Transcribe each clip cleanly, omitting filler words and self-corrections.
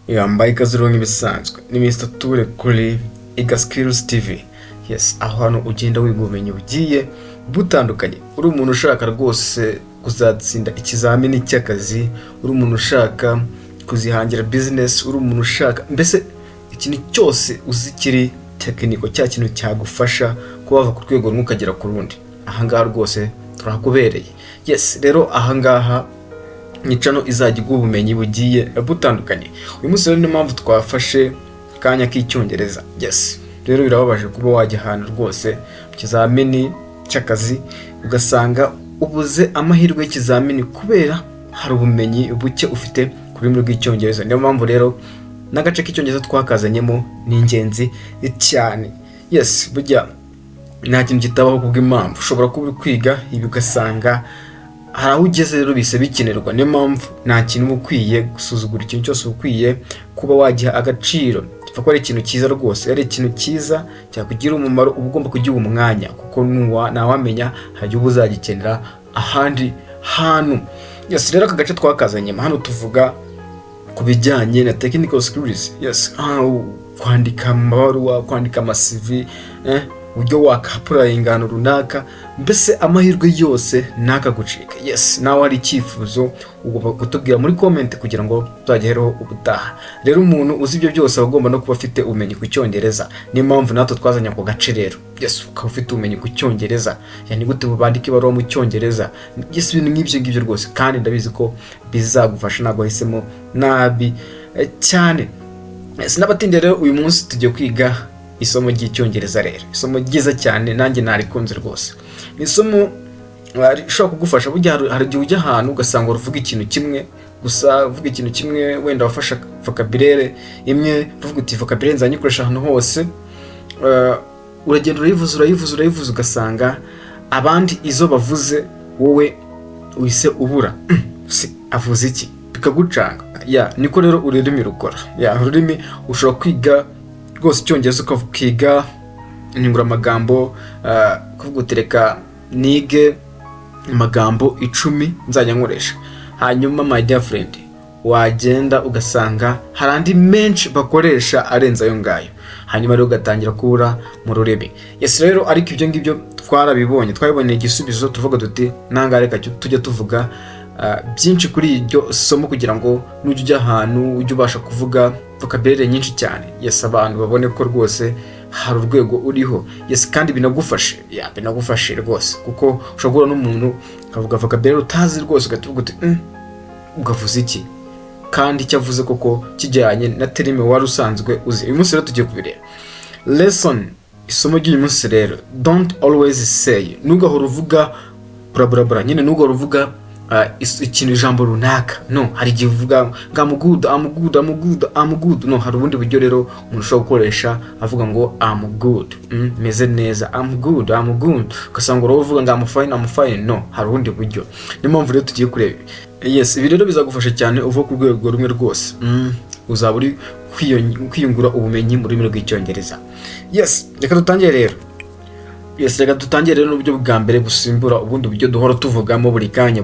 yambaye ikaze nk'ibisanzwe ni Mr. Ture kuri IGA Skills TV. Yes, aho hano ugenda wiga ubumenyi bugiye butandukanye. Uri umuntu ushaka rwose kuzatsinda ikizamini cy'akazi, uri umuntu ushaka kuzihangira business, uri umuntu ushaka mbese ikintu cyose uzikiri tekiniko, cya kintu cyagufasha kubava ku rwego rumwe ukagera ku rundi. Aha ngaha rwose turakubereye. Yes, rero aha ngaha nicano izajya ubumenyi bugiye butandukanye. Uyu munsi rero ni mpamvu twafashe kanya k'Icyongereza. Yes, rero birababaje kuba wajya ahantu rwose kizamini cy'akazi ugasanga ubuze amahirwe y'ikizamini kubera hari ubumenyi buke ufite ku rurimi rw'Icyongereza. Niyo mpamvu rero n'agace k'Icyongereza twakazanyemo ni ingenzi cyane. Yes, burya nta kintu kitabaho kubw'impamvu. Ushobora kuba uri kwiga ibi ugasanga hari aho ugeze rero bise bikenerwa. Niyo mpamvu nta kintu ukwiye gusuzugura, ikintu cyose ukwiye kuba wagiha agaciro. Gipfa ko ari ikintu cyiza rwose, ari ikintu cyiza cyakugira umumaro, uba ugomba kugiha umwanya kuko ntawamenya hari ubu uzagikenera ahandi hantu. Yes, rero aka gace twakazanyemo hano tuvuga ku bijyanye na technical skills. Yes, kwandika amabaruwa, kwandika ama-CV, uburyo wakapura ingano runaka, mbese amahirwe yose nakagucika. Yes, nawe hari icyifuzo ugomba kutubwira muri comment kugira ngo tuzageraho ubutaha. Rero umuntu uzi ibyo byose agomba no kuba afite ubumenyi ku Cyongereza. Niyo mpamvu natwe twazanya ku gace rero. Yes, ukaba ufite ubumenyi ku Cyongereza. Yani gute bandika ibaruwa mu Cyongereza. Yes, ibintu nk'ibyo rwose kandi ndabizi ko bizagufasha, ntabwo wahisemo nabi cyane. Yes, n'abatinde rero uyu munsi tugiye kwiga isomo ry'Icyongereza rero. Isomo ryiza cyane, nanjye narikunze rwose. Ni isomo rishobora kugufasha. Burya hari igihe ujya ahantu ugasanga uruvuga ikintu kimwe gusa, uvuga ikintu kimwe wenda wafasha vocabulaire imwe, uvuga uti vocabulaire nzanyikoresha ahantu hose. Uragenda urayivuza ugasanga abandi izo bavuze wowe wise ubura. Avuze iki? Bikagucanga. Niko rero ururimi rukora. Ururimi ushobora kwiga rwose Icyongereza ukavuga inyungura amagambo, kuvuga utereka nige amagambo 10 nzajya nkoresha. Hanyuma my dear friend, wagenda ugasanga hari andi menshi bakoresha arenza ayo ngayo. Hanyuma rero ugatangira kubura mu rurimi. Yes, rero ariko ibyo ngibyo twabibonye igisubizo, tuvuga duti nangareka tujya tuvuga byinshi kuri iryo somo kugira ngo nujya ahantu ujye ubasha kuvuga vocabulaire nyinshi cyane. Yes, abantu babone ko rwose hari urwego uriho. Yes, kandi binagufashe rwose kuko ushobora n'umuntu akavuga vocabulaire utazi rwose ugatuvuga uti ugavuza iki kandi cyavuze koko kijyanye na terime wari usanzwe uzi. Uyu munsi rero tugiye kubireba lesson, isomo ry'uyu munsi rero. Don't always say, nugahora uvuga bra nyine, nugahora uvuga ikintu ijambo runaka. No, hari igihe uvuga I'm good. No, hari ubundi buryo rero umuntu ushobora gukoresha avuga ngo I'm good, meze neza, I'm good. Ugasanga uvuga ngo I'm fine. No, hari ubundi buryo. Niyo mpamvu rero tugiye kureba. Yes, ibi rero bizagufasha cyane uva ku rwego rumwe rwose. Uzaba uri kwiyungura ubumenyi mu rurimi rw'Icyongereza. Yes, reka dutangire rero n'uburyo bwa mbere busimbura ubundi buryo duhora tuvugamo buri kanya.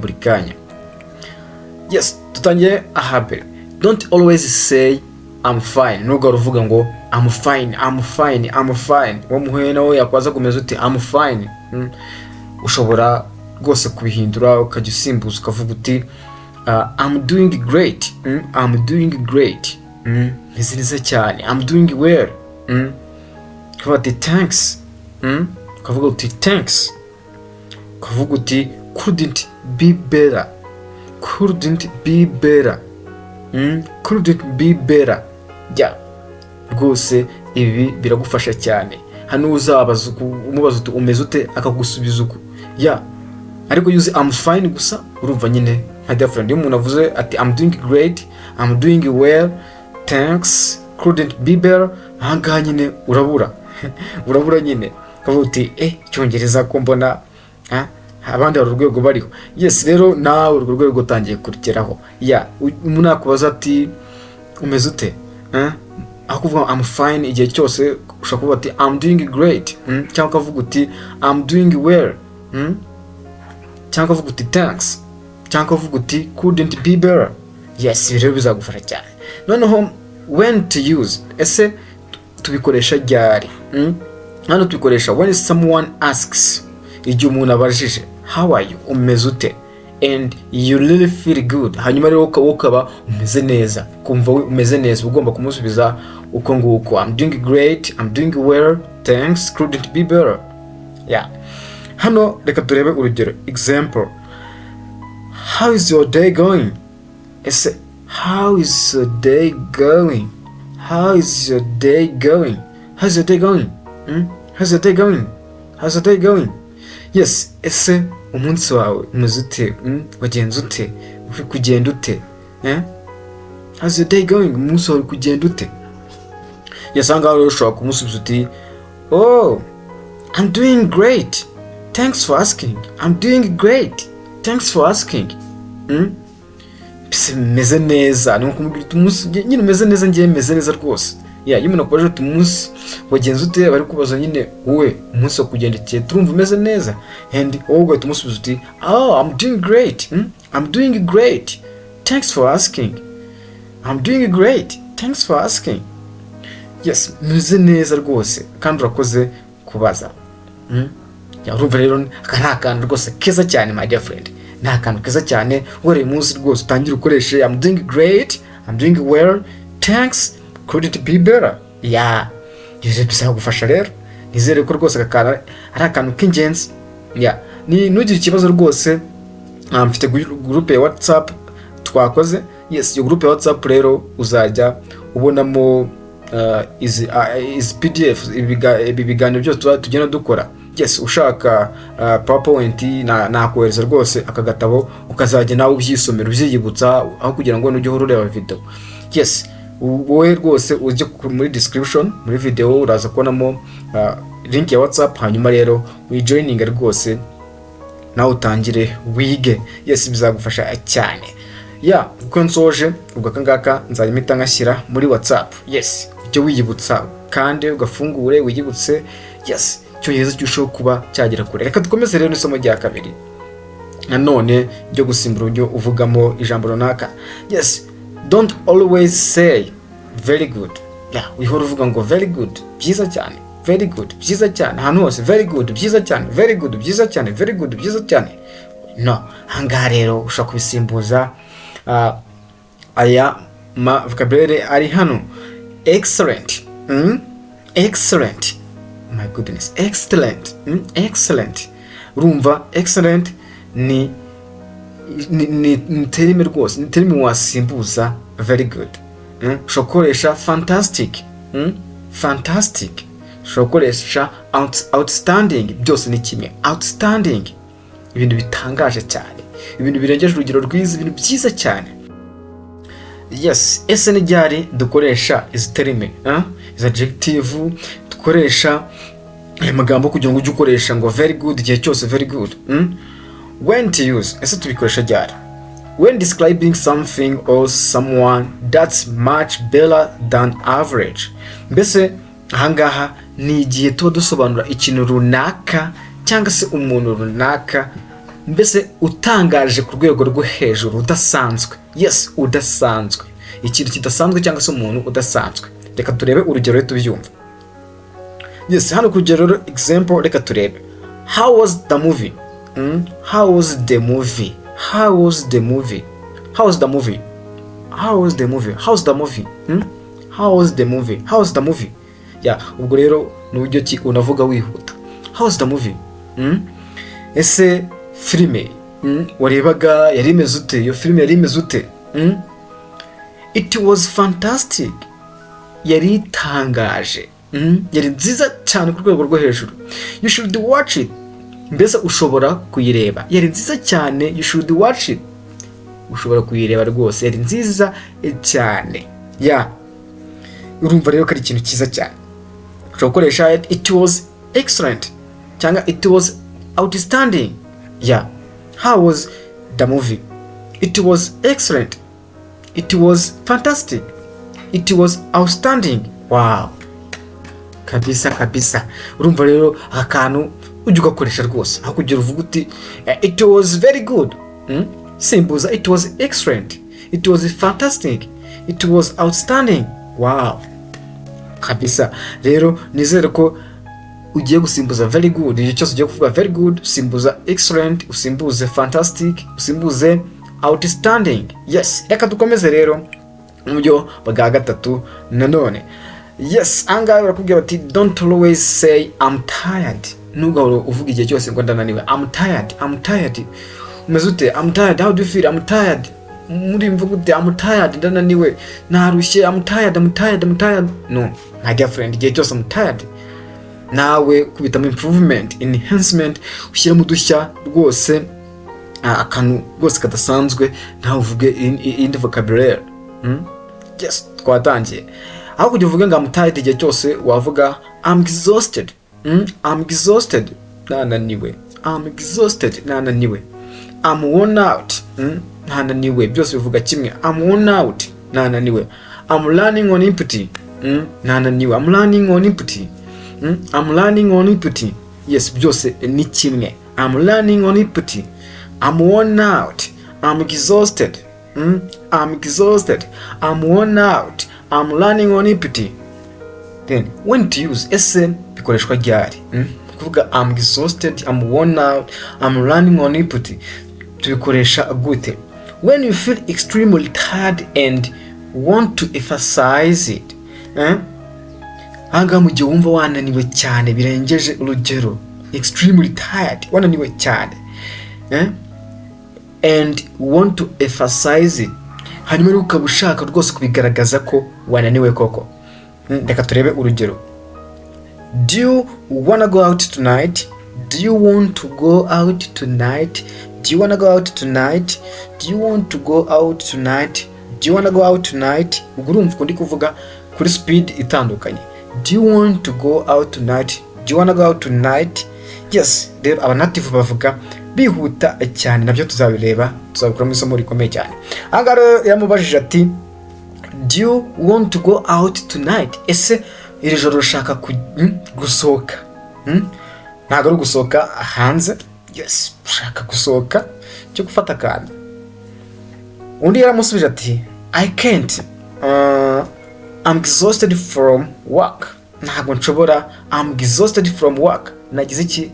Yes, tutangiye ahabere. Don't always say I'm fine. Nubwo uvuga ngo I'm fine. Uwo muhuye nawe yakwaza kumeza uti I'm fine. Ushobora rwose kubihindura ukajya usimbuza ukavuga uti I'm doing great. Meze neza cyane. I'm doing well. Ukavuga uti thanks. Ukavuga uti thanks. Ukavuga uti couldn't be better. Rwose ibi biragufasha cyane. Hano uzabaza umubaza uti umeze ute akagusubiza uko. Ariko yuze I'm fine gusa urumva nyine my dear friend. Iyo umuntu avuze ati I'm doing great, I'm doing well, thanks, couldn't be better, ahangaha nyine urabura nyine. Ukavuga uti Icyongereza ko mbona abandi hari urwego bariho. Yes, rero nawe urwo rwego utangiye kurugeraho. Umuntu akubaza ati umeze ute, aho kuvuga I'm fine igihe cyose ushaka kuvuga ati I'm doing great, cyangwa ukavuga uti I'm doing well, cyangwa ukavuga uti thanks, cyangwa ukavuga uti couldn't be better. Yes, rero bizagufasha cyane. Noneho when to use, ese tubikoresha ryari? Hano tubikoresha when someone asks, igihe umuntu abajije how are you, umeze ute, and you really feel good, hanyuma rero ukaba umeze neza, kumva umeze neza, ugomba kumusubiza uko nguko, I'm doing great, I'm doing well, thanks, couldn't be better. Yeah. Hano reka turebe urugero. Example, how is your day going? Ese how is your day going? How is your day going? How's your day going? How's your day going? How's your day going? Yes, ese umunsi wawe umeze ute? Wagenze ute? Uri kugenda ute? How's your day going? Umunsi wawe kugenda ute? Yes, ahangaha rero ushobora kumusubiza uti, oh, I'm doing great, thanks for asking. I'm doing great, thanks for asking. Meze neza, ni ukumubwira umunsi nyine umeze neza, ngiye meze neza rwose. Yeah, iyo umuntu akoresha umunsi wagenze ute, bari kubaza nyine wowe umunsi wo kugendekeye turumva umeze neza, and wowe ugahita umusubiza uti, oh, I'm doing great, I'm doing great, thanks for asking. I'm doing great, thanks for asking. Yes, meze neza rwose kandi urakoze kubaza. Urumva rero aka ni akantu rwose keza cyane my dear friend, ni akantu keza cyane wari umunsi rwose utangira ukoreshe I'm doing great, I'm doing well, thanks, couldn't be better. Yeah, izo bizagufasha rero, nizere ko rwose akakara ari akantu k'ingenzi. Yeah, ni nugire ikibazo rwose, mfite group ya WhatsApp twakoze. Yes, iyo group ya WhatsApp rero uzajya ubonamo izi PDF, ibi biganiro byose tugenda dukora. Yes, ushaka PowerPoint nakohereza rwose akagatabo ukazajya nawe ubyisomera ubyiyibutsa aho kugira ngo nujye ureba video. Yes, wowe rwose ujye muri description muri video uraza kubonamo link ya WhatsApp, hanyuma rero uyijoining rwose nawe utangire wige. Yes, bizagufasha cyane. Yeah, uko nsoje ubwo kangaka nzayimita ngashyira muri WhatsApp. Yes, icyo wiyibutsa kandi ugafungure wiyibutse. Yes, Cyongereza cyusho kuba cyagera kure. Reka dukomeze rero isomo rya kabiri, nanone ryo gusimbura uburyo uvugamo ijambo runaka. Yes, don't always say very good. Yeah, wihora uvuga ngo very good, byiza cyane, very good, byiza cyane, ahantu hose very good, byiza cyane, very good, byiza cyane, very good, byiza cyane. No, hangaha rero ushaka kubisimbuza aya vocabulary ari hano. Excellent, excellent, my goodness, excellent, excellent. Urumva excellent ni terime rwose, ni terime wasimbuza very good. Shokoresha fantastic, fantastic. Shokoresha outstanding, byose ni kimwe. Outstanding, ibintu bitangaje cyane, ibintu birengeje urugero rwiza, ibintu byiza cyane. Yes, ese ni ryari dukoresha izi terime, izi adjective, dukoresha amagambo kugira ngo ujye ukoresha ngo very good igihe cyose very good. When to use, ese tubikoresha ryari? When describing something or someone that's much better than average. Mbese ahangaha ni igihe tuba dusobanura ikintu runaka cyangwa se umuntu runaka, mbese utangaje ku rwego rwo hejuru, udasanzwe. Yes, udasanzwe, ikintu kidasanzwe cyangwa se umuntu udasanzwe. Reka turebe urugero tubyumva. Yes, hano ku rugero example reka turebe. How was the movie? How was the movie? How was the movie? How was the movie? How was the movie? How's the movie? How was the movie? How's the movie? Yeah, ubwo rero n'uburyo ki unavuga wihuta. How's the movie? Ese filime warebaga yari imeze ute? Iyo filime yari imeze ute? It was fantastic. Yari itangaje. Yari nziza cyane ku rwego rwo hejuru. You should watch it. Mbese ushobora kuyireba. Yari nziza cyane. You should watch it. Ushobora kuyireba rwose. Yari nziza cyane. Yeah. Urumva rero ko ari ikintu cyiza cyane. Ushobora gukoresha it was excellent cyangwa it was outstanding. Yeah. How was the movie? It was excellent. It was fantastic. It was outstanding. Wow. Kabisa kabisa. Urumva rero akantu ujye ugakoresha rwose, aho kugira uvuga uti it was very good. Simbuza it was excellent. It was fantastic. It was outstanding. wow kabisa. Rero nizere ko ugiye gusimbuza very good, igihe cyose ugiye kuvuga very good usimbuza excellent, usimbuze fantastic, usimbuze outstanding. Yes, reka dukomeze rero mu buryo bwa gatatu nanone. Yes, angahe barakubwira bati don't always say I'm tired. Nugahora uvuga igihe cyose ngo ndananiwe. I'm tired. Umeze ute? I'm tired. How do you feel? I'm tired. Muri mvuga ute? I'm tired. Ndananiwe. Narushye. I'm tired. No, my dear friend, igihe cyose I'm tired. Nawe kubitamo improvement, enhancement, ushyira mu dushya rwose akantu rwose kadasanzwe, nawe uvuge indi vocabulary. Yes, twatangiye. Aho kujya uvuga ngo I'm tired igihe cyose wavuga I'm exhausted. I'm exhausted. Nananiwe. I'm exhausted. Nananiwe. I'm worn out. Nananiwe. Byose bivuga kimwe. I'm worn out. Nananiwe. I'm running on empty. Nananiwe. I'm running on empty. I'm running on empty. Yes, byose ni kimwe. I'm running on empty. I'm worn out. I'm exhausted. I'm exhausted. I'm worn out. I'm running on empty. Then when to use ese bikoreshwa ryari? Kuvuga I'm exhausted, I'm worn out, I'm running on empty. Tubikoresha gute? When you feel extremely tired and want to emphasize it. Anga mu gihe wumva wananiwe cyane birengeje urugero. Extremely tired, wananiwe cyane. And want to emphasize it. Hanyuma ukaba ushaka rwose kubigaragaza ko wananiwe koko. Reka turebe urugero. Do you wanna go out tonight? Do you want to go out tonight? Do you wanna go out tonight? Do you want to go out tonight? Do you wanna go out tonight? Urumva ndi kuvuga kuri speed itandukanye. Do you want to go out tonight? Do you wanna go out tonight? Yes, rero abanative bavuga bihuta cyane, nabyo tuzabireba, tuzabikora mu isomo rikomeye cyane. Aha rero yamubajije ati do you want to go out tonight? Ese iri joro ushaka gusohoka? Ntabwo ari gusohoka hanze. Yes, ushaka gusohoka cyo gufata kandi. Undi yaramusubije ati I can't. I'm exhausted from work. Ntabwo nshobora. I'm exhausted from work. Nagize iki?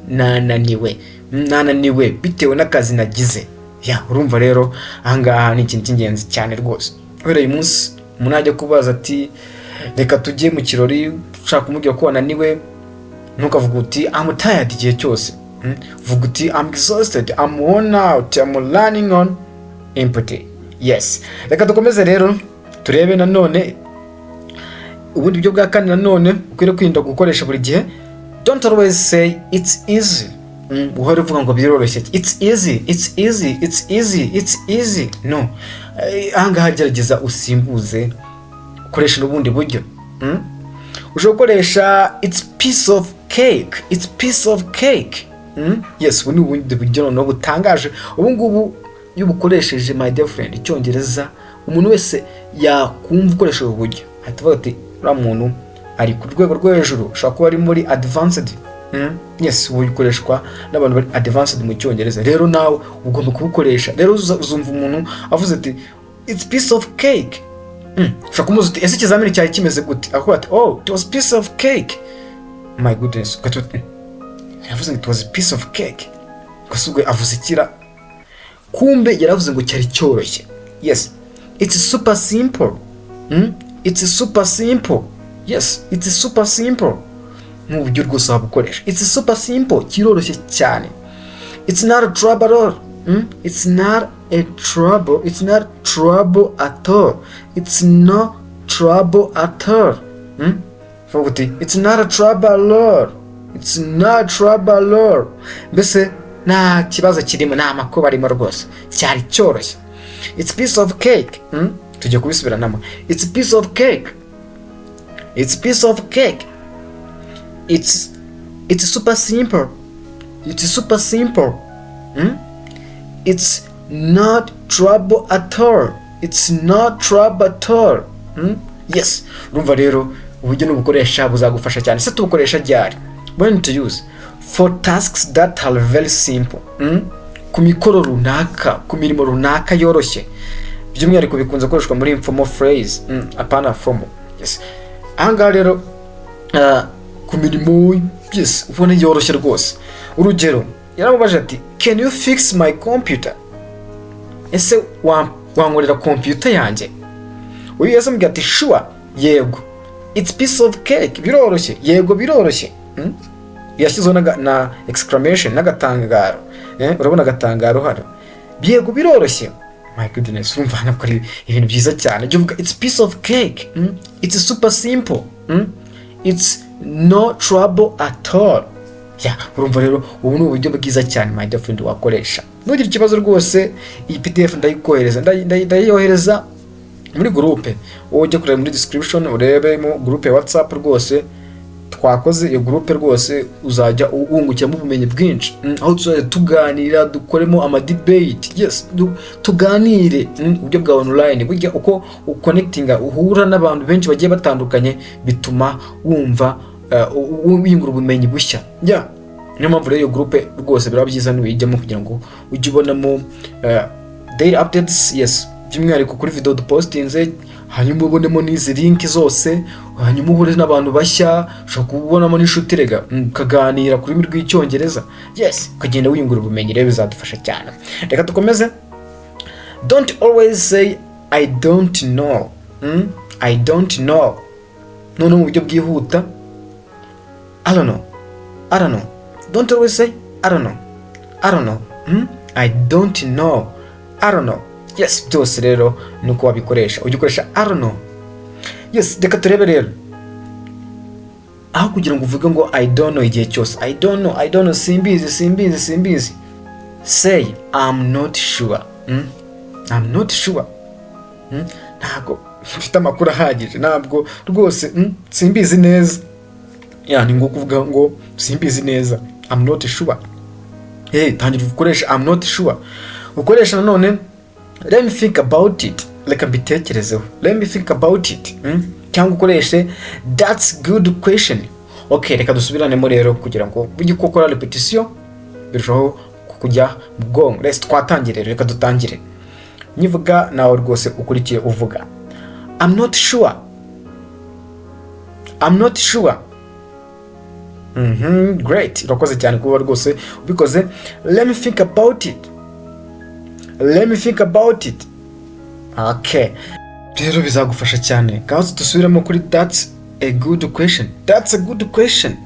Nananiwe bitewe n'akazi nagize. Ya, urumva rero ahangaha ni ikintu cy'ingenzi cyane rwose. Kubera uyu munsi umuntu ajya kubaza ati reka tujye mu kirori, ushaka kumubwira ko wananiwe, ntukavuga uti I'm tired igihe cyose. Vuga uti I'm exhausted, I'm worn out, I'm running on empty. Yes, reka dukomeze rero turebe nanone ubundi buryo bwa kane nanone ukwiriye kwirinda gukoresha buri gihe. Don't always say it's easy. Uhora uvuga ngo biroroshye. It's easy. No. Ahangaha gerageza usimbuze, ukoresha ubundi buryo. Ushobora gukoresha it's piece of cake. Yes, ubu ni ubundi buryo noneho butangaje. Ubu ngubu iyo ubukoresheje my dear friend Icyongereza, umuntu wese yakumva ukoresha ubu buryo ahita ati uriya muntu ari ku rwego rwo hejuru, ushobora kuba ari muri advanced. Yes, ubu bikoreshwa n'abantu bari advanced mu Cyongereza. Rero nawe ugomba kubukoresha. Rero uzumva umuntu avuze ati it's piece of cake. Ushobora kumuza uti ese ikizamini cyari kimeze gute? Akubwira ati oh, it was piece of cake. My goodness, yavuze ngo it was a piece of cake. Gasubwe avuze ikira, kumbe yaravuze ngo cyari cyoroshye. Yes, it's super simple. It's super simple. Yes, it's super simple. Mu buryo rwose wabukoresha. It's super simple, kiroroshye cyane. It's not a trouble at all. It's not a trouble. It's not trouble at all. It's no trouble at all. It's not a trouble at all. It's not trouble at all. Mbese nta kibazo kirimo, nta makuba arimo rwose, cyari cyoroshye. It's piece of cake. Tujye kubisubiranamo. It's piece of cake. It's piece of cake. It's super simple. It's super simple. It's not trouble at all. It's not trouble at all. Yes, urumva rero uburyo n'ubukoresha buzagufasha cyane. Se tubukoresha ryari? When to use? For tasks that are very simple. Ku mikoro runaka, ku mirimo runaka yoroshye. By'umwihariko bikunze gukoreshwa muri informal phrase, apana formal. Yes, ahangaha rero ku mirimo, yes, ubona yoroshye rwose. Urugero, yaramubaje ati can you fix my computer, ese wankorera computer yanjye? Uyu yasambye ati sure, yego, it's piece of cake, biroroshye, yego biroroshye. Yashyizeho na exclamation n'agatangaro, urabona agatangaro hano, yego biroroshye. My goodness, urumva hano kuri ibintu byiza cyane. Uvuga it's piece of cake, it's super simple, it's no trouble at all. Urumva rero ubu ni uburyo bwiza cyane my dear friend wakoresha. Nugira ikibazo rwose iyi PDF ndayikohereza, ndayohereza muri groupe. Wowe ujye kureba muri description urebemo groupe ya WhatsApp rwose. Twakoze iyo groupe rwose uzajya wungukiramo ubumenyi bwinshi. Aho tuzajya tuganira, dukoremo ama debate. Yes, tuganire uburyo bwa online. Burya uko connectinga uhura n'abantu benshi bagiye batandukanye bituma wumva wiyungura ubumenyi bushya. Niyo mpamvu rero iyo groupe rwose biraba byiza n'uyijyamo kugira ngo ujye ubonamo daily updates. Yes, by'umwihariko kuri video dupostinze, hanyuma ubonemo n'izi link zose, hanyuma uhure n'abantu bashya, ushobora kubonamo n'inshuti rega ukaganira kuri rurimi rw'Icyongereza. Yes, ukagenda wiyungura ubumenyi rero bizadufasha cyane. Reka dukomeze. Don't always say I don't know. I don't know. None mu buryo bwihuta, I don't know. I don't know. Don't always say I don't know. I don't know. I don't know. I don't know. Yes, byose rero nuko wabikoresha. Ujye ukoresha I don't know. Yes, reka turebe rero. Aho kugira ngo uvuge ngo I don't know igihe cyose. I don't know, I don't know, simbizi. Say I'm not sure. I'm not sure. Ntabwo mfite amakuru ahagije. Ntabwo rwose simbizi neza. Ni ngo kuvuga ngo simbizi neza. I'm not sure. Tangira gukoresha I'm not sure. Ukoresha nanone let me think about it. Reka mbitekerezeho. Let me think about it. Cyangwa ukoreshe that's good question. Okay, reka dusubiranemo rero kugira ngo ujye gukora repetition birushaho kujya mu bwonko. Let's twatangire, reka dutangire. Nyivuga nawe rwose ukurikiye uvuga I'm not sure. I'm not sure. Great. Urakoze cyane kuba rwose ubikoze. Let me think about it. Let me think about it. Okay. Rero bizagufasha cyane. Kaza dusubiramo kuri that's a good question. That's a good question.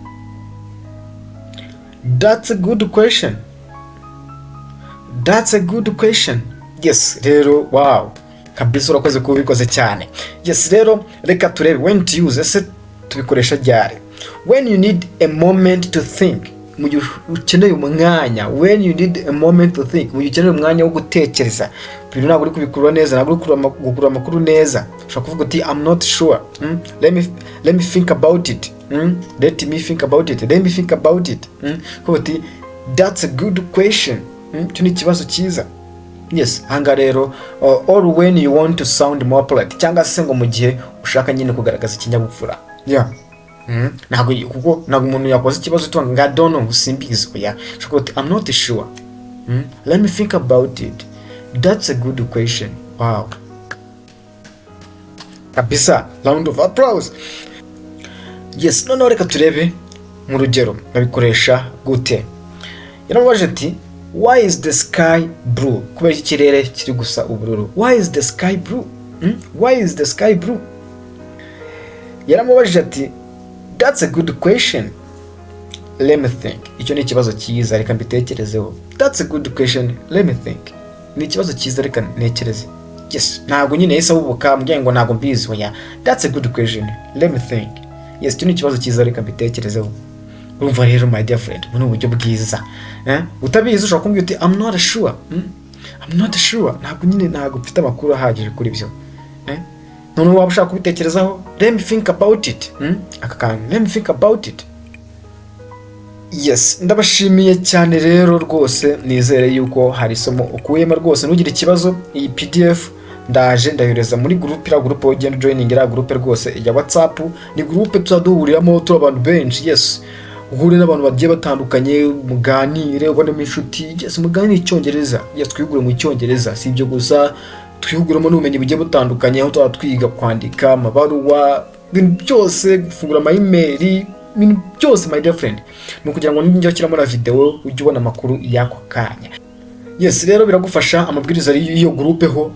That's a good question. That's a good question. Yes, rero wow. Kabisa urakoze kuba ubikoze cyane. Yes, rero reka turebe when to use. Ese tubikoresha ryari? When you need a moment to think. Mu gihe ukeneye umwanya. When you need a moment to think. Mu gihe ukeneye umwanya wo gutekereza. Bintu ntabwo uri kubikura neza, ntabwo uri gukura amakuru neza. Ushobora kuvuga uti I'm not sure. Let me think about it. Let me think about it. Let me think about it. Kuvuga uti that's a good question. Cyo ni ikibazo cyiza. Yes, hanga rero or when you want to sound more polite. Cyangwa se ngo mu gihe ushaka nyine kugaragaza ikinyabupfura. Ntabwo umuntu yakoze ikibazo cyangwa nga don't know simbizi oya. Ushobora kuvuga I'm not sure. Let me think about it. That's a good question. Wow. Kabisa, round of applause. Yes, noneho reka turebe mu rugero babikoresha gute. Yaramubaje ati why is the sky blue? Kubera ikirere kiri gusa ubururu. Why is the sky blue? Why is the sky blue? Yaramubaje ati that's a good question. Let me think. Icyo ni ikibazo cyiza, reka mbitekerezeho. That's a good question. Let me think. Ni ikibazo cyiza, reka ntekereze. Yes, ntabwo nyine yesa ubuka mbye ngo ntabwo mbizi oya. That's a good question. Let me think. Yes, icyo ni ikibazo cyiza, reka mbitekerezeho. Urumva rero my dear friend, mu buryo bwiza. Utabizi ushobora kumbwira uti I'm not sure. I'm not sure. Ntabwo mfite amakuru ahagije kuri byo. None waba ushaka kubitekerezaho, let me think about it. Let me think about it. Yes, ndabashimiye cyane rero rwose, nizere yuko hari isomo ukuyemo rwose. Nugira ikibazo iyi PDF ndaje ndayoreza muri groupe ugenda joining ira groupe rwose ya WhatsApp. Ni groupe tuzaduhuriramo turi abantu benshi. Yes, uhure n'abantu bagiye batandukanye, muganire, ubonemo inshuti. Yes, muganire Icyongereza. Yes, twigure mu Icyongereza. Si ibyo gusa, twihuguramo n'ubumenyi bugiye butandukanye, aho twiga kwandika amabaruwa, ibintu byose, gufungura ama email, ibintu byose my dear friend, ni ukugira ngo njye kiramo na video ujye ubona amakuru yako kanya. Yes, rero biragufasha. Amabwiriza y'iyo groupe ho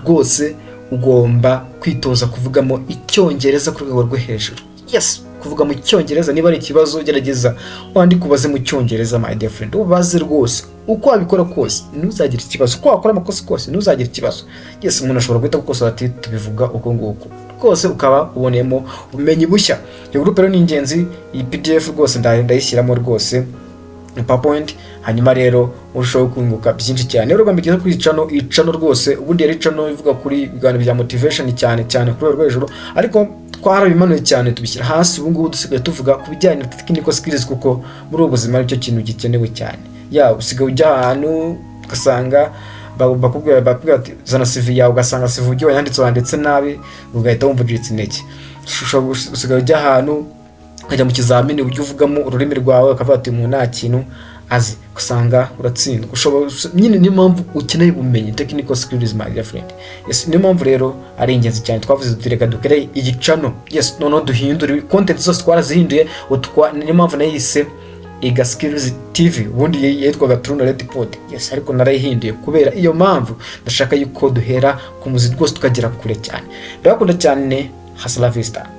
rwose ugomba kwitoza kuvugamo Icyongereza ku rwego rwo hejuru. Yes, kuvuga mu Cyongereza, niba ari ikibazo gerageza wandike ubaze mu Cyongereza my dear friend, ubaze rwose uko wabikora kose ntuzagira ikibazo, uko wakora amakosa kose ntuzagira ikibazo. Yes, umuntu ashobora guhita gukosora ati tubivuga uko nguko rwose, ukaba uboneyemo ubumenyi bushya. Iyo groupe rero ni ingenzi, iyi PDF rwose ndayishyiramo rwose PowerPoint, hanyuma rero urushaho kunguka byinshi cyane. Rero ugambye kuri icano rwose, ubundi yari icano ivuga kuri ibiganiro bya motivation cyane kuri rwo hejuru, ariko twarabimanuye cyane tubishyira hasi. Ubu ngubu dusigaye tuvuga ku bijyanye na technical skills, kuko muri ubu buzima aricyo kintu gikenewe cyane. Ya usigaye ujya ahantu ugasanga bakubwira ati zana CV yawe, ugasanga CV ujye wanditse nabi, ugahita wumva ugiritse intege. Usigaye ujya ahantu ukajya mu kizamini ujye uvugamo ururimi rwawe, ukavuga ati umuntu nta kintu azi, usanga uratsindwa. Nyine niyo mpamvu ukeneye ubumenyi, technical skills my dear friend. Yes, niyo mpamvu rero ari ingenzi cyane. Twavuze tureka dukore igicano. Yes, noneho duhindure content zose twarazihinduye, niyo mpamvu nayise IGA Skills TV, ubundi yitwaga True Red Pod. Yes, ariko narayihinduye kubera iyo mpamvu ndashaka yuko duhera ku muzi rwose tukagera kure cyane. Ndakunda cyane, hasta la vista.